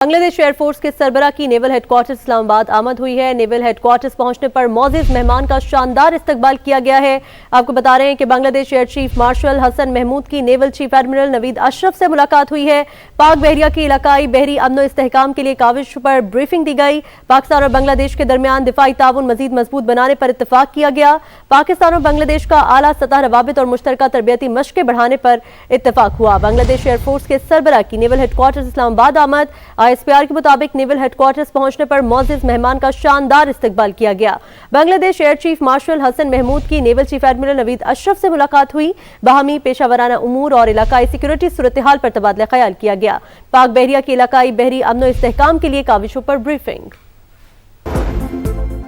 Bangladesh air force के सरबराह की naval headquarters Islamabad आमद हुई है। नेवल हेडक्वार्टर्स पहुंचने पर मौजूद मेहमान का शानदार इस्तकबाल किया गया है। आपको बता रहे हैं कि Bangladesh air chief marshal Hasan Mahmood की naval chief admiral Naveed Ashraf से मुलाकात हुई है। पाक बहरिया की इलाकाई बहरी अमन इस्तेहकाम के लिए काविश पर ब्रीफिंग दी गई। पाकिस्तान और बांग्लादेश के दरमियान दिफाई ताउन मजीद मजबूत बनाने पर इत्तफाक किया गया। पाकिस्तान और बांग्लादेश का आला सतह रवाबित और मुश्तरका तरबियती मशक़ें बढ़ाने पर इत्तफाक हुआ। बांग्लादेश एयरफोर्स के सरबराह की नेवल हेडक्वार्टर्स इस्लामाबाद आमद। ISPR के मुताबिक नेवल हेडक्वार्टर्स पहुंचने पर मौजूद मेहमान का शानदार इस्तकबाल किया गया। Bangladesh air chief marshal Hasan Mahmood की naval chief admiral Naveed Ashraf से मुलाकात हुई। बाहमी पेशावराना उमूर और इलाकाई सिक्योरिटी सूरत हाल पर तबादला ख्याल किया गया। पाक बहरिया की इलाकाई बहरी अमन और इस्तेहकाम के लिए काविशों पर ब्रीफिंग।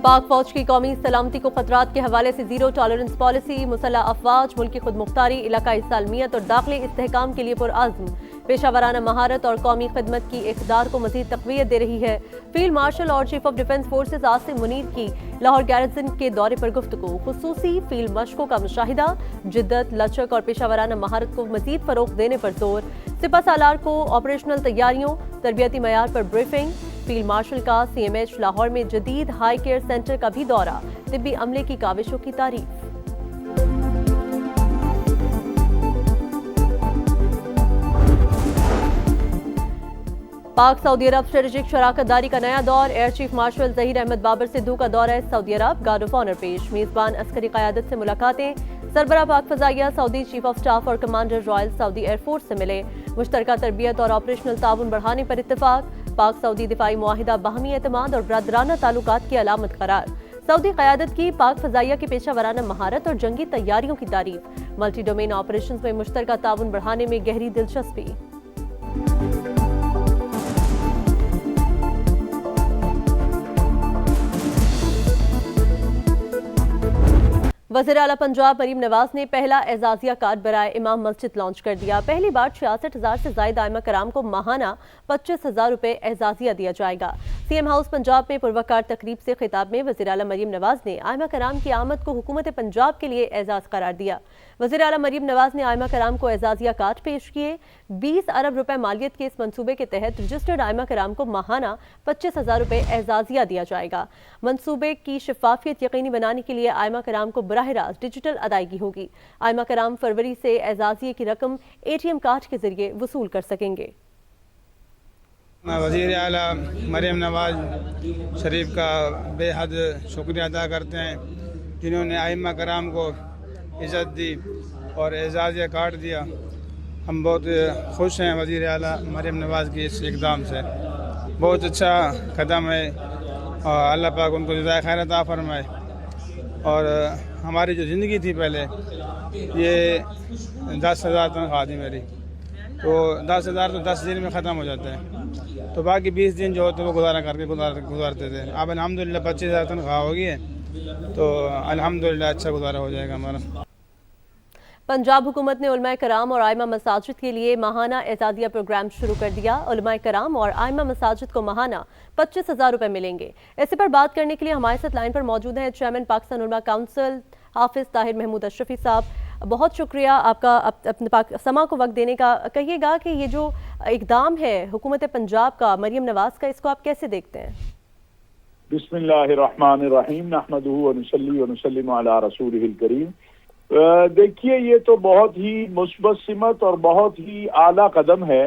पाक फौज की कौमी सलामती को खतरात के हवाले से जीरो टॉलरेंस पॉलिसी, मुसल्लह अफवाज, मुल्की खुद मुख्तारी, इलाकाई सालमियत और दाखिली इस्तेहकाम के लिए पुरअज़्म पेशावराना महारत और कौमी खिदमत की इक़दार को मज़ीद तक़वियत दे रही है। फील्ड मार्शल और chief of defence forces Asim Munir की लाहौर गैरिसन के दौरे पर गुफ्तगू, खुसूसी फील्ड मशकों का मुशाहिदा, जिद्दत, लचक और पेशावराना महारत को मज़ीद फ़रोग़ देने पर जोर। सिपह सालार को ऑपरेशनल तैयारियों, तरबियती मयार पर ब्रीफिंग। फील्ड मार्शल का CMH लाहौर में जदीद हाई केयर सेंटर का भी दौरा, तिब्बी अमले की काविशों की तारीफ। पाक सऊदी अरब स्ट्रेटेजिक शराकत दारी का नया दौर, air chief marshal Zaheer Ahmed Babar Sidhu का दौरा है Saudi Arab, guard of honour पेश, मेजबान अस्करी क़यादत से मुलाकातें, सरबराह पाक फ़ज़ाइया सऊदी चीफ ऑफ स्टाफ और कमांडर रॉयल सऊदी एयरफोर्स से मिले, मुश्तरका तरबियत और ऑपरेशनल ताउन बढ़ाने पर इत्तफाक, पाक सऊदी दिफाई मुआहिदा बाहमी एतमाद और बरदराना ताल्लुकात की अलामत करार, सऊदी क़यादत की पाक फ़ज़ाइया की पेशावराना महारत और जंगी तैयारियों की तारीफ, मल्टी डोमेन ऑपरेशन में मुश्तरका ताउन बढ़ाने में गहरी दिलचस्पी। वज़ीर आला पंजाब मरीम नवाज ने पहला एजाजिया कार्ड बराए इमाम मस्जिद लॉन्च कर दिया। पहली बार 66,000 से ज़ायद आइमा कराम को माहाना 25,000 रुपये एजाजिया दिया जाएगा। CM हाउस पंजाब में पुरवकार तकरीब से खिताब में वज़ीर आला मरीम नवाज ने आइमा कराम की आमद को हुकूमत पंजाब के लिए एजाज करार दिया। वज़ीर आला मरीम नवाज ने आइमा कराम को एजाजिया कार्ड पेश किए। 20 अरब रुपए मालियत के इस मंसूबे के तहत रजिस्टर्ड आइमा कराम को माहाना 25,000 रुपये एजाजिया दिया जाएगा। मंसूबे की शफाफियत यकीनी बनाने के लिए आइमा कराम को बराह रास्त डिजिटल अदायगी होगी। आइमा कराम फरवरी से एजाजिए की रकम ATM कार्ड के जरिए वसूल कर सकेंगे। वज़ीर आला मरीम नवाज शरीफ का बेहद शुक्रिया अदा करते हैं, जिन्होंने आइमा कराम को इज़्ज़त दी और एजाज़िया कार्ड दिया। हम बहुत खुश हैं वज़ीर आला मरीम नवाज की इस इक़दाम से, बहुत अच्छा कदम है और अल्लाह पाक उनको जज़ाए खैर अता फरमाए। और हमारी जो ज़िंदगी थी पहले, ये 10,000 तनख्वाह थी मेरी, तो 10,000 तो 10 दिन में ख़त्म हो जाता है, तो बाकी 20 दिन जो होते वो गुजारते थे। अब अल्हम्दुलिल्लाह 25,000 तनख्वाह हो गई है, तो अल्हम्दुलिल्लाह अच्छा गुजारा हो जाएगा हमारा। पंजाब हुकूमत ने उलमाए कराम और आइमा मसाजिद के लिए माहाना एजाजिया प्रोग्राम शुरू कर दिया। उलमाए कराम और आइमा मसाजिद को माहाना 25,000 रुपये मिलेंगे। इसी पर बात करने के लिए हमारे साथ लाइन पर मौजूद हैं चेयरमैन पाकिस्तान उलमा काउंसिल हाफिज ताहिर महमूद अशरफी साहब। बहुत शुक्रिया आपका अपने समा को वक्त देने का। कहिएगा कि ये जो इक़दाम है हुकूमत पंजाब का, मरीम नवाज का, इसको आप कैसे देखते हैं? बिस्मिल्लाहिर्रहमानिर्रहीम, नहमदुहु व नुसल्ली व नुसल्लिमु अला रसूलिहिल करीम। देखिए, ये तो बहुत ही मुस्बत सिमत और बहुत ही आला कदम है।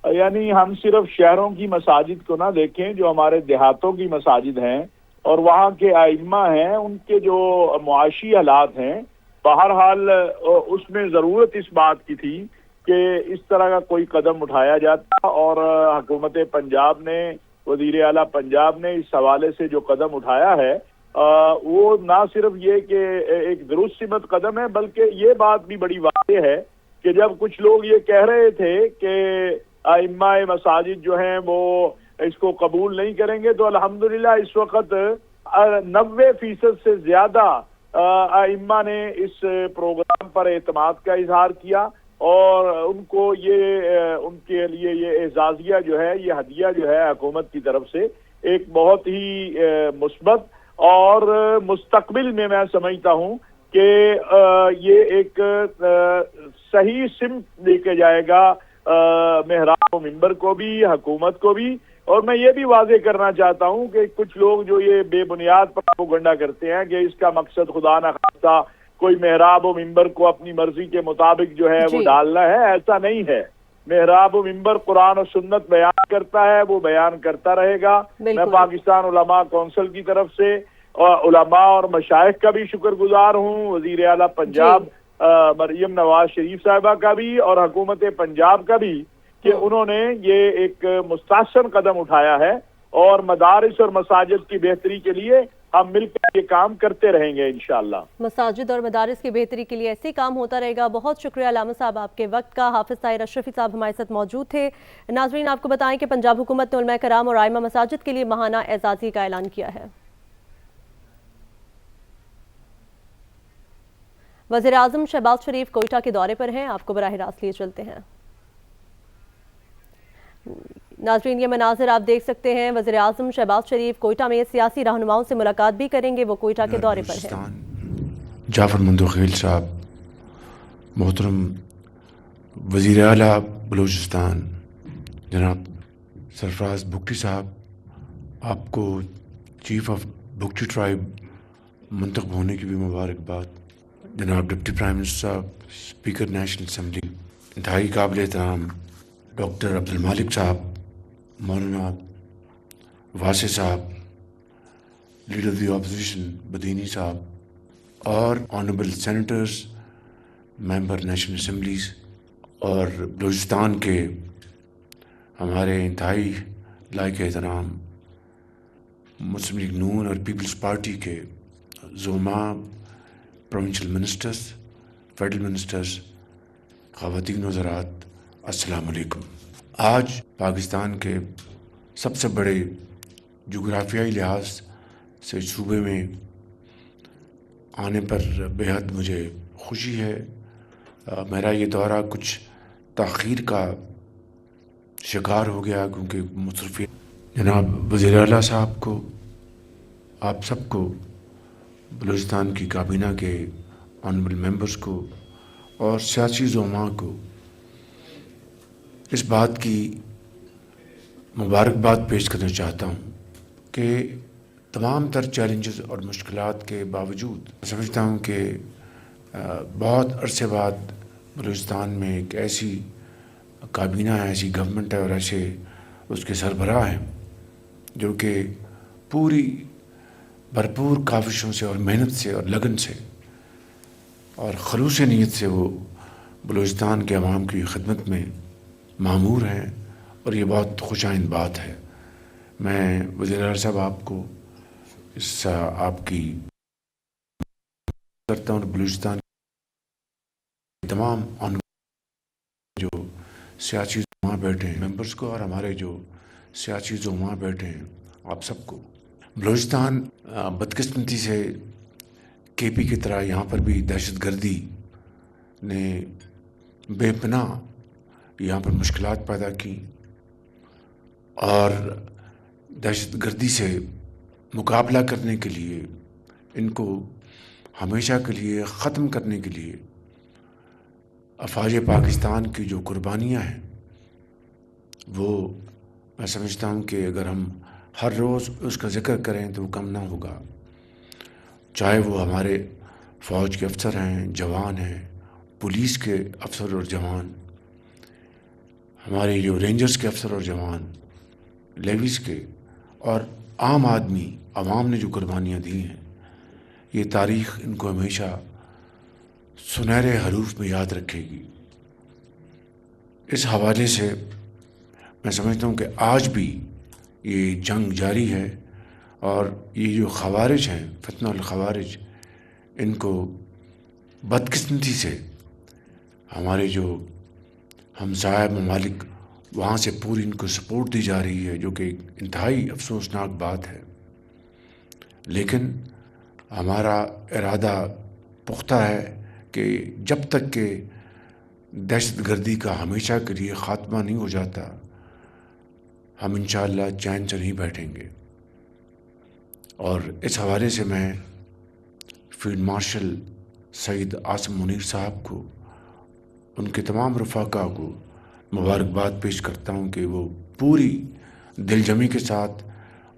यानी हम सिर्फ शहरों की मसाजिद को ना देखें, जो हमारे देहातों की मसाजिद हैं और वहाँ के आइम्मा हैं, उनके जो मुआशी हालात हैं, बहरहाल उसमें ज़रूरत इस बात की थी कि इस तरह का कोई कदम उठाया जाता। और हुकूमत पंजाब ने, वज़ीर आला पंजाब ने इस हवाले से जो कदम उठाया है, वो ना सिर्फ ये कि एक दुरुस्त सिमत कदम है, बल्कि ये बात भी बड़ी वाज़ेह है कि जब कुछ लोग ये कह रहे थे कि आइम्माए मसाजिद जो हैं वो इसको कबूल नहीं करेंगे, तो अल्हम्दुलिल्लाह इस वक्त 90% से ज़्यादा आइम्मा ने इस प्रोग्राम पर एतमाद का इजहार किया और उनको ये उनके लिए ये एजाजिया जो है, ये हदिया जो है हुकूमत की तरफ से एक बहुत ही मुस्बत और मुस्तकबिल में मैं समझता हूँ कि ये एक सही सिमत लेके जाएगा मेहराब मिंबर को भी, हुकूमत को भी, اور میں یہ بھی واضح کرنا چاہتا ہوں کہ کچھ لوگ جو یہ بے بنیاد پروپیگنڈا کرتے ہیں کہ اس کا مقصد خدا نہ خواستہ کوئی محراب و منبر کو اپنی مرضی کے مطابق جو ہے وہ ڈالنا ہے، ایسا نہیں ہے۔ محراب و منبر قرآن و سنت بیان کرتا ہے، وہ بیان کرتا رہے گا۔ میں پاکستان علماء کونسل کی طرف سے علماء اور مشائخ کا بھی شکر گزار ہوں، وزیر اعلیٰ پنجاب مریم نواز شریف صاحبہ کا بھی اور حکومت پنجاب کا بھی، کہ انہوں نے یہ ایک مستحسن قدم اٹھایا ہے، اور مدارس اور مساجد کی بہتری کے لیے ہم مل کر یہ کام کرتے رہیں گے انشاءاللہ۔ مساجد اور مدارس کی بہتری کے لیے ایسے کام ہوتا رہے گا۔ بہت شکریہ علامہ صاحب آپ کے وقت کا۔ حافظ طاہر اشرفی صاحب ہمارے ساتھ موجود تھے۔ ناظرین آپ کو بتائیں کہ پنجاب حکومت نے علماء کرام اور ائمہ مساجد کے لیے ماہانہ اعزازی کا اعلان کیا ہے۔ وزیر اعظم شہباز شریف کوئٹہ کے دورے پر ہیں، آپ کو براہ راست لیے چلتے ہیں۔ ناظرین یہ مناظر آپ دیکھ سکتے ہیں، وزیر اعظم شہباز شریف کوئٹہ میں سیاسی رہنماؤں سے ملاقات بھی کریں گے، وہ کوئٹہ کے دورے پر ہیں۔ جعفر مندوخیل صاحب، محترم وزیر اعلیٰ بلوچستان جناب سرفراز بگٹی صاحب، آپ کو چیف آف بگٹی ٹرائب منتخب ہونے کی بھی مبارکباد۔ جناب ڈپٹی پرائم منسٹر صاحب، اسپیکر نیشنل اسمبلی انتہائی قابل احترام ڈاکٹر عبد المالک صاحب، مولانا واسع صاحب، لیڈر آف دی اپوزیشن بدینی صاحب، اور آنریبل سینیٹرز، ممبر نیشنل اسمبلیز، اور بلوچستان کے ہمارے انتہائی لائق احترام مسلم لیگ نون اور پیپلز پارٹی کے زعماء، پروونشل منسٹرز، فیڈرل منسٹرز، خواتین وزرات، السلام علیکم۔ آج پاکستان کے سب سے بڑے جغرافیائی لحاظ سے صوبے میں آنے پر بے حد مجھے خوشی ہے۔ میرا یہ دورہ کچھ تاخیر کا شکار ہو گیا کیونکہ مصروفیت۔ جناب وزیر اعلیٰ صاحب کو، آپ سب کو، بلوچستان کی کابینہ کے آنریبل ممبرز کو اور سیاسی زعماء کو اس بات کی مبارکباد پیش کرنا چاہتا ہوں کہ تمام تر چیلنجز اور مشکلات کے باوجود سمجھتا ہوں کہ بہت عرصے بعد بلوچستان میں ایک ایسی کابینہ ہے، ایسی گورنمنٹ ہے اور ایسے اس کے سربراہ ہیں جو کہ پوری بھرپور کاوشوں سے اور محنت سے اور لگن سے اور خلوص نیت سے وہ بلوچستان کے عوام کی خدمت میں مامور ہیں، اور یہ بہت خوش آئند بات ہے۔ میں وزیر اعلیٰ صاحب آپ کو اس آپ کی کرتا ہوں، بلوچستان کے تمام جو سیاسی زعماء بیٹھے ہیں ممبرز کو، اور ہمارے جو سیاسی زعماء بیٹھے ہیں آپ سب کو۔ بلوچستان بدقسمتی سے کے پی کی طرح یہاں پر بھی دہشت گردی نے بے پناہ یہاں پر مشکلات پیدا کی، اور دہشت گردی سے مقابلہ کرنے کے لیے، ان کو ہمیشہ کے لیے ختم کرنے کے لیے افواج پاکستان کی جو قربانیاں ہیں وہ میں سمجھتا ہوں کہ اگر ہم ہر روز اس کا ذکر کریں تو وہ کم نہ ہوگا، چاہے وہ ہمارے فوج کے افسر ہیں، جوان ہیں، پولیس کے افسر اور جوان، ہمارے جو رینجرز کے افسر اور جوان، لیویز کے، اور عام آدمی عوام نے جو قربانیاں دی ہیں، یہ تاریخ ان کو ہمیشہ سنہرے حروف میں یاد رکھے گی۔ اس حوالے سے میں سمجھتا ہوں کہ آج بھی یہ جنگ جاری ہے، اور یہ جو خوارج ہیں، فتنہ الخوارج، ان کو بدقسمتی سے ہمارے جو ہمسایہ ممالک وہاں سے پوری ان کو سپورٹ دی جا رہی ہے، جو کہ انتہائی افسوسناک بات ہے، لیکن ہمارا ارادہ پختہ ہے کہ جب تک کہ دہشت گردی کا ہمیشہ کے لیے خاتمہ نہیں ہو جاتا، ہم انشاءاللہ چین سے نہیں بیٹھیں گے۔ اور اس حوالے سے میں فیلڈ مارشل سعید عاصم منیر صاحب کو، ان کے تمام رفقا کو مبارکباد پیش کرتا ہوں کہ وہ پوری دل جمی کے ساتھ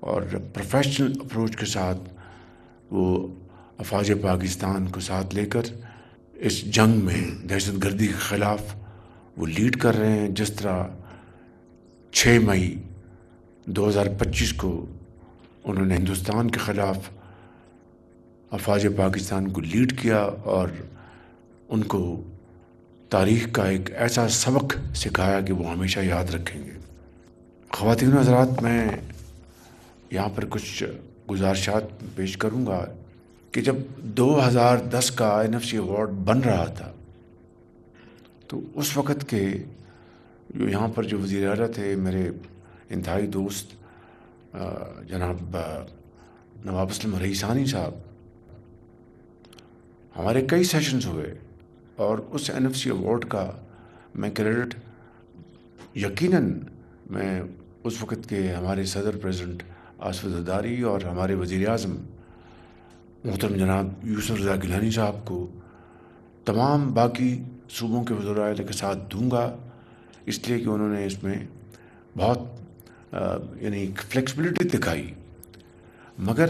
اور پروفیشنل اپروچ کے ساتھ وہ افواج پاکستان کو ساتھ لے کر اس جنگ میں دہشت گردی کے خلاف وہ لیڈ کر رہے ہیں. جس طرح 6 مئی 2025 کو انہوں نے ہندوستان کے خلاف افواج پاکستان کو لیڈ کیا اور ان کو تاریخ کا ایک ایسا سبق سکھایا کہ وہ ہمیشہ یاد رکھیں گے. خواتین و حضرات، میں یہاں پر کچھ گزارشات پیش کروں گا کہ جب 2010 کا NFC ایوارڈ بن رہا تھا تو اس وقت کے جو یہاں پر جو وزیر اعلیٰ تھے، میرے انتہائی دوست جناب نواب اسلم رئیسانی صاحب، ہمارے کئی سیشنز ہوئے اور اس NFC ایوارڈ کا میں کریڈٹ یقیناً میں اس وقت کے ہمارے صدر پریزیڈنٹ آصف زرداری اور ہمارے وزیر اعظم محترم جناب یوسف رضا گیلانی صاحب کو، تمام باقی صوبوں کے وزراء اعلیٰ کے ساتھ دوں گا، اس لیے کہ انہوں نے اس میں بہت یعنی فلیکسبلٹی دکھائی. مگر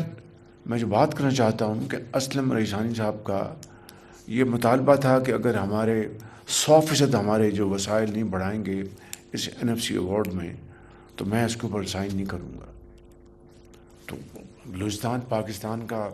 میں جو بات کرنا چاہتا ہوں کہ اسلم رئیسانی صاحب کا یہ مطالبہ تھا کہ اگر ہمارے 100% ہمارے جو وسائل نہیں بڑھائیں گے اس NFC ایوارڈ میں تو میں اس کے اوپر سائن نہیں کروں گا. تو بلوچستان پاکستان کا